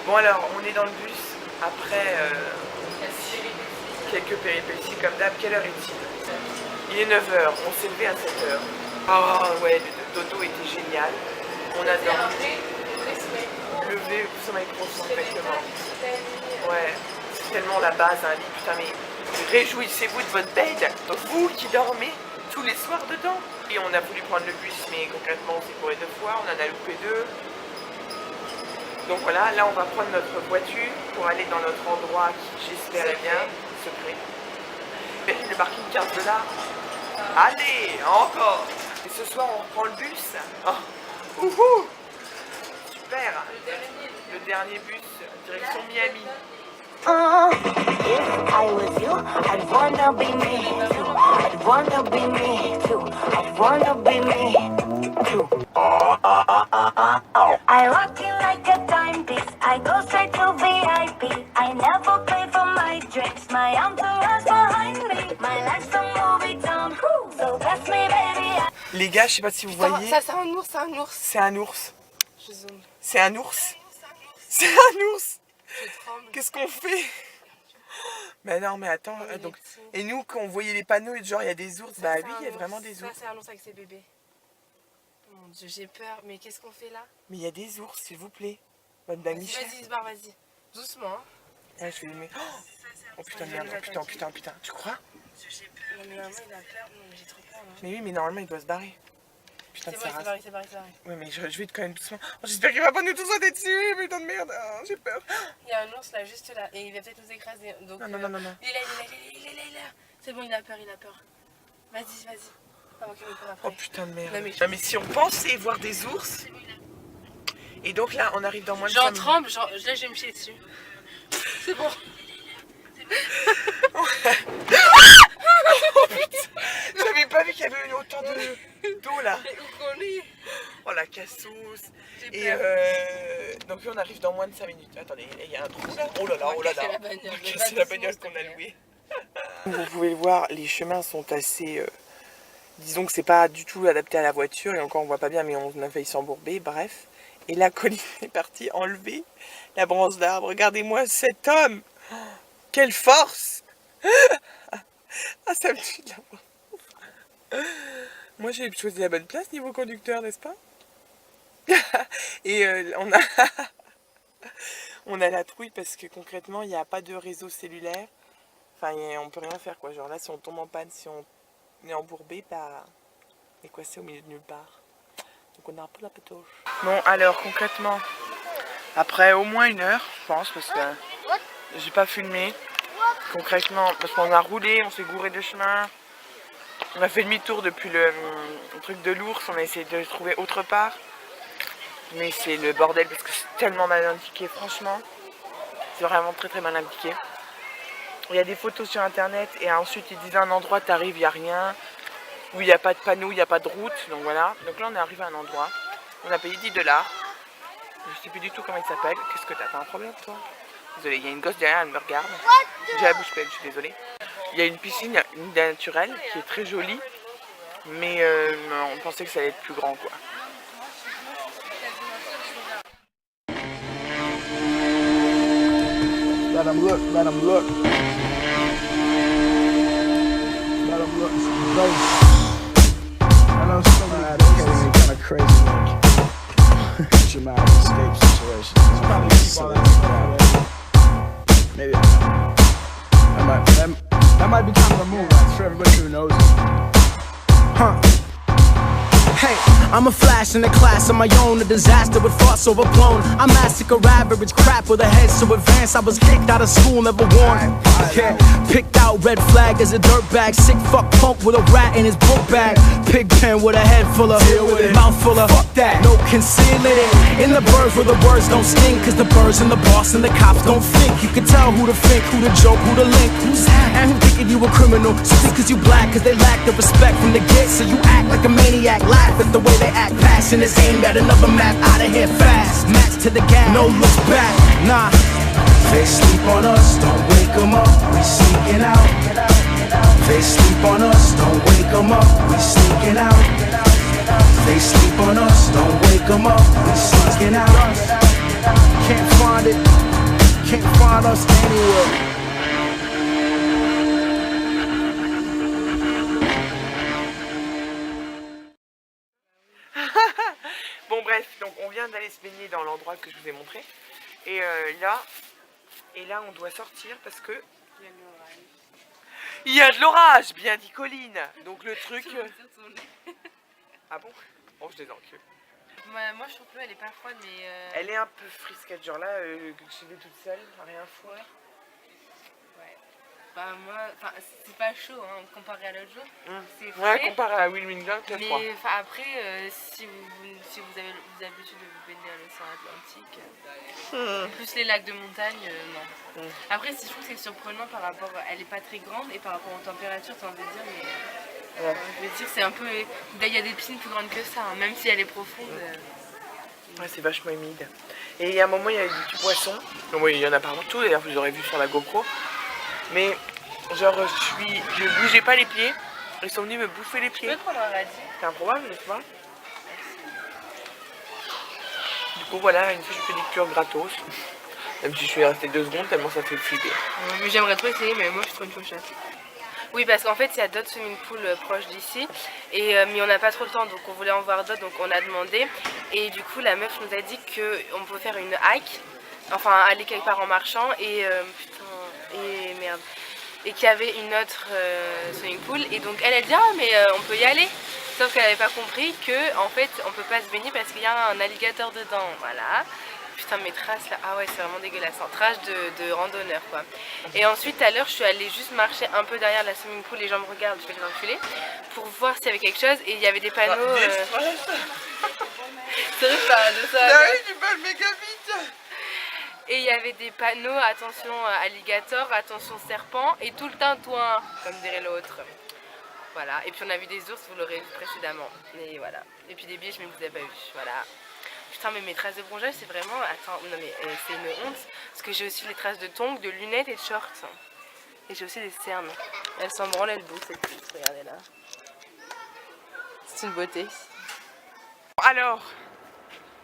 Bon alors, on est dans le bus après quelques péripéties comme d'hab. Quelle heure est-il? Il est 9h, on s'est levé à 7h. Oh ouais, le dodo était génial. On a dormi. Levé, sommeil profond, exactement. Ouais, c'est tellement la base, un lit, putain mais réjouissez-vous de votre bed, vous qui dormez tous les soirs dedans. Et on a voulu prendre le bus, mais concrètement on s'est couru 2 fois, on en a loupé 2. Donc voilà, là on va prendre notre voiture pour aller dans notre endroit qui j'espère est bien secret. Mais le parking 15 $. Allez, encore. Et ce soir on reprend le bus. Oh. Ouhou. Super. Le dernier bus, direction Miami. If I was you, I'd wanna be me too. I'd wanna be me too. I'd wanna be me too. I rock it like a timepiece. I go straight to VIP. I never pay for my drinks. My entourage behind me. My life's a movie town. So that's me, baby. Les gars, je sais pas si vous voyez. Ça, c'est un ours, c'est un ours. C'est un ours. Je zoome. C'est un ours. C'est un ours. Je tremble. Qu'est-ce qu'on fait? Mais non, mais attends. Donc, et nous, quand on voyait les panneaux, genre il y a des ours, bah oui, il y a vraiment des ours. Ça, c'est un ours avec ses bébés. Mon Dieu, j'ai peur. Mais qu'est-ce qu'on fait là? Mais il y a des ours, s'il vous plaît. Bonne dame Michel. Vas-y, Isbar, vas-y. Doucement. Hein. Ouais, je vais aimer. Oh putain, merde. Putain. Tu crois? Non, mais normalement, il a peur. Non, mais j'ai trop peur. Hein. Mais oui, mais normalement, il doit se barrer. Putain, C'est barré. Ouais, mais je vais quand même doucement. Oh, j'espère qu'il va pas nous tous sauter dessus, putain de merde. Oh, j'ai peur. Il y a un ours là, juste là. Et il va peut-être nous écraser. Donc, Non. Il est là. C'est bon, il a peur. Vas-y. Ah, ok, on court après. Oh putain de merde. Non, Non, mais si on pensait voir des ours. Et donc là, on arrive dans moins de 5 J'en minutes. tremble, là, je vais me chier dessus. C'est bon. J'avais pas vu qu'il y avait eu autant d'eau là. Mais où qu'on est? Oh la cassouce. J'ai Et peur. donc on arrive dans moins de 5 minutes. Attendez, il y a un trou là. Oh là là. On va casser la bagnole. On va casser la bagnole qu'on a louée. Vous pouvez le voir, les chemins sont assez... disons que c'est pas du tout adapté à la voiture. Et encore on voit pas bien, mais on a failli s'embourber. Bref. Et la colline est partie enlever la branche d'arbre. Regardez-moi cet homme. Oh, quelle force. Ah, ça me tue de la voir. Moi, j'ai choisi la bonne place niveau conducteur, n'est-ce pas? Et on a la trouille parce que concrètement, il n'y a pas de réseau cellulaire. Enfin, on peut rien faire, quoi. Genre là, si on tombe en panne, si on est embourbé, bah, on est coincé au milieu de nulle part. Donc on a un peu la pétoche. Bon, alors, concrètement, après au moins 1 heure, je pense, parce que j'ai pas filmé. Concrètement, parce qu'on a roulé, on s'est gouré de chemin. On a fait demi-tour depuis le truc de l'ours, on a essayé de le trouver autre part. Mais c'est le bordel parce que c'est tellement mal indiqué, franchement. C'est vraiment très mal indiqué. Il y a des photos sur internet et ensuite ils disent à un endroit, t'arrives, il n'y a rien. Où il n'y a pas de panneau, il n'y a pas de route. Donc voilà. Donc là on est arrivé à un endroit. On a payé 10 $. Je sais plus du tout comment il s'appelle. Qu'est-ce que t'as un problème toi? Désolée, il y a une gosse derrière, elle me regarde. J'ai la bouche pleine, je suis désolée. Il y a une piscine naturelle qui est très jolie. Mais on pensait que ça allait être plus grand quoi. Let him look. Let him look. I know some kind of crazy like dramatic escape situation. Maybe that might be kind of a move. I'm sure everybody who knows it. Huh. Hey, I'm a flash in the class of my own, a disaster with thoughts overblown. I massacre average crap with a head so advanced I was kicked out of school, never warned. Yeah, picked out red flag as a dirtbag, sick fuck punk with a rat in his book bag. Pig pen with a head full of, mouth full of, fuck that, no concealing it. In the birds where the words don't sting, cause the birds and the boss and the cops don't think. You can tell who to think, who to joke, who to link, who's that, and who thinking you a criminal. Just cause you black, cause they lack the respect from the get. So you act like a maniac, laugh at the way they act. Passion is aimed at another map, out of here fast. Match to the gas, no look back, nah. They sleep on us, don't wake them up, we sneaking out. They sleep on us, don't wake them up, we sneaking out. They sleep on us, don't wake them up, we sneaking out. Can't find it, can't find us anywhere. Bon bref, donc on vient d'aller se baigner dans l'endroit que je vous ai montré. Et là on doit sortir parce que il y a de l'orage, bien dit Colline. Donc le truc... Ah bon? Oh je les encule. Moi je trouve que l'eau elle est pas froide mais... Elle est un peu frisquette, genre là, que je vais toute seule, rien foutre. Ouais. Bah moi, enfin c'est pas chaud hein, comparé à l'autre jour. C'est Ouais, frais, comparé à Wilmington, c'est froid. mais après, si vous avez l'habitude de vous baigner à l'océan Atlantique, plus les lacs de montagne, non. Après, je trouve que c'est surprenant par rapport, elle est pas très grande et par rapport aux températures, t'as envie de dire, mais Ouais. je veux dire, c'est un peu, il y a des piscines plus grandes que ça, hein, même si elle est profonde. Ouais, c'est vachement humide. Et il y a un moment, il y avait des petits poissons. Donc, oui, il y en a partout, d'ailleurs, vous aurez vu sur la GoPro. Mais, genre, je bougeais pas les pieds. Ils sont venus me bouffer les Tu pieds. peux prendre un radis? C'est improbable, n'est-ce pas? Du coup, voilà, une fois, je fais des cures gratos. Même si je suis restée 2 secondes, tellement ça fait flipper. Mais j'aimerais trop essayer, mais moi je suis trop une cochette. Oui, parce qu'en fait, il y a d'autres swimming pools proches d'ici, mais on n'a pas trop le temps, donc on voulait en voir d'autres, donc on a demandé. Et du coup, la meuf nous a dit qu'on peut faire une hike, enfin aller quelque part en marchant, et qu'il y avait une autre swimming pool, et donc elle a dit ah mais on peut y aller. Sauf qu'elle n'avait pas compris que en fait on peut pas se baigner parce qu'il y a un alligator dedans, voilà. Putain mes traces là, ah ouais c'est vraiment dégueulasse, hein. Traces de randonneur quoi. Et ensuite à l'heure je suis allée juste marcher un peu derrière la swimming pool, les gens me regardent, je vais les enculer, pour voir s'il y avait quelque chose et il y avait des panneaux... C'est vrai de ça. tu parles méga vite. Et il y avait des panneaux, attention alligator, attention serpent et tout le tintouin, comme dirait l'autre. Voilà, et puis on a vu des ours, vous l'aurez vu précédemment. Et voilà. Et puis des biches, mais vous n'avez pas vu. Voilà. Putain, mais mes traces de bronzage, c'est vraiment... Attends, non mais c'est une honte. Parce que j'ai aussi les traces de tongs, de lunettes et de shorts. Et j'ai aussi des cernes. Elle s'en branle, elle boue cette petite. Regardez là. C'est une beauté. Alors,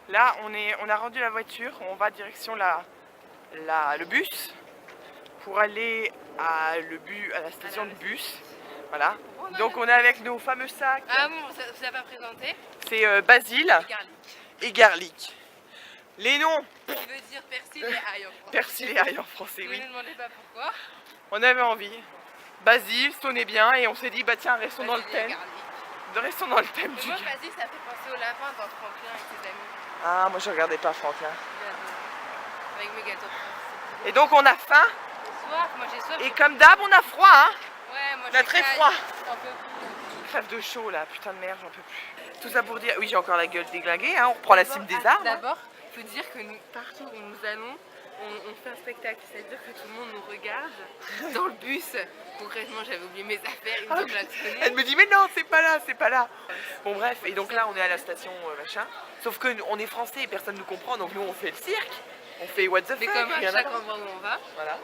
là, on a rendu la voiture. On va direction le bus. Pour aller à la station de bus. Voilà. Donc on est avec nos fameux sacs. Ah bon, ça vous a pas présenté? C'est Basile Garlic. et Garlic. Les noms, Qui veut dire persil et ail en français. persil et ail en français, Vous oui. ne me demandez pas pourquoi. On avait envie. Basile sonnait bien et on s'est dit, bah tiens, restons dans le Persil et thème. garlic. Restons dans le thème Mais du... moi, Basile, ça fait penser au lapin dans Franklin avec ses amis. Ah, moi je regardais pas Franklin. Avec mes gâteaux. Et donc on a faim Soif, moi j'ai soif. et comme d'hab on a froid, hein. Ouais, moi On a très froid. J'en peux plus. Crève de chaud là, putain de merde, j'en peux plus. Tout ça pour dire, oui j'ai encore la gueule déglinguée, hein. On reprend la cime des arbres. D'abord, il faut dire que nous, partout où nous allons, on fait un spectacle. C'est-à-dire que tout le monde nous regarde dans le bus. Concrètement, j'avais oublié mes affaires, ils me klaxonné. Elle me dit mais non c'est pas là, c'est pas là. Bon bref, et donc là on est à la station machin. Sauf que on est français et personne nous comprend, donc nous on fait le cirque. On fait what the fuck. Mais comme à rien à chaque voir. endroit où on va, Voilà.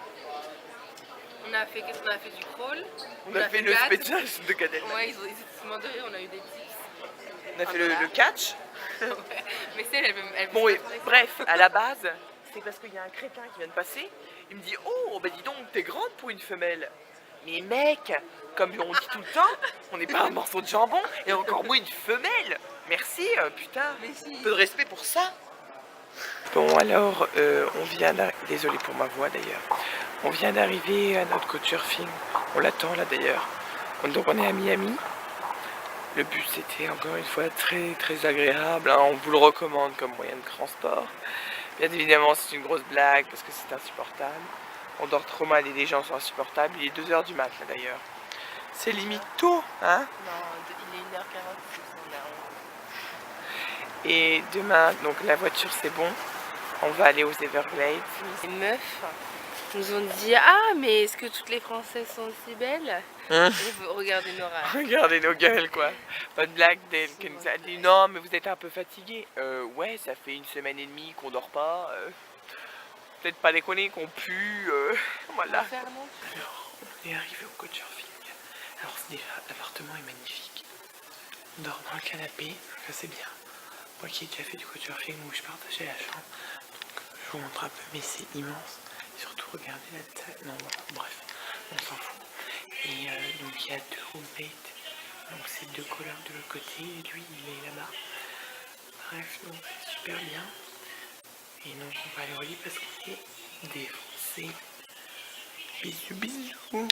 qu'est-ce qu'on a fait du crawl. On a fait le gad. spectacle de Gad Elmaleh. Ouais, ils étaient morts de rire, on a eu des tips. On a fait voilà. le catch. Mais c'est elle Bon et bref, à la base, c'est parce qu'il y a un crétin qui vient de passer. Il me dit oh bah dis donc t'es grande pour une femelle. Mais mec, comme on dit tout le temps, on n'est pas un morceau de jambon et encore moins une femelle. Merci, putain, Mais si. peu de respect pour ça. Bon alors, on vient d'arriver, désolé pour ma voix d'ailleurs, on vient d'arriver à notre couchsurfing, on l'attend là d'ailleurs. Donc on est à Miami, le bus était encore une fois très très agréable, hein. On vous le recommande comme moyen de transport. Bien évidemment c'est une grosse blague parce que c'est insupportable, on dort trop mal et les gens sont insupportables, il est 2 h du mat là d'ailleurs. C'est limite tôt, hein. Non, il est 1h40. Et demain, donc la voiture c'est bon, on va aller aux Everglades. Les meufs nous ont dit ah mais est-ce que toutes les Françaises sont aussi belles? Regardez Nora. Regardez nos gueules quoi. Pas de blague qui nous a dit non mais vous êtes un peu fatigué. Ouais ça fait 1 semaine et demie qu'on dort pas. Peut-être pas déconner qu'on pue. Voilà. Alors, on est arrivé au couchsurfing. Alors déjà l'appartement est magnifique. On dort dans le canapé, ça c'est bien. Moi qui ai déjà fait du couchsurfing où je partageais la chambre. Donc je vous montre un peu, mais c'est immense. Surtout, regardez la taille. Non, bon, bref, on s'en fout. Et donc, il y a 2 roommates. Donc, c'est 2 colocs de l'autre côté. Et lui, il est là-bas. Bref, donc, c'est super bien. Et donc, on va aller au lit parce qu'on est défoncé. Bisous, bisous.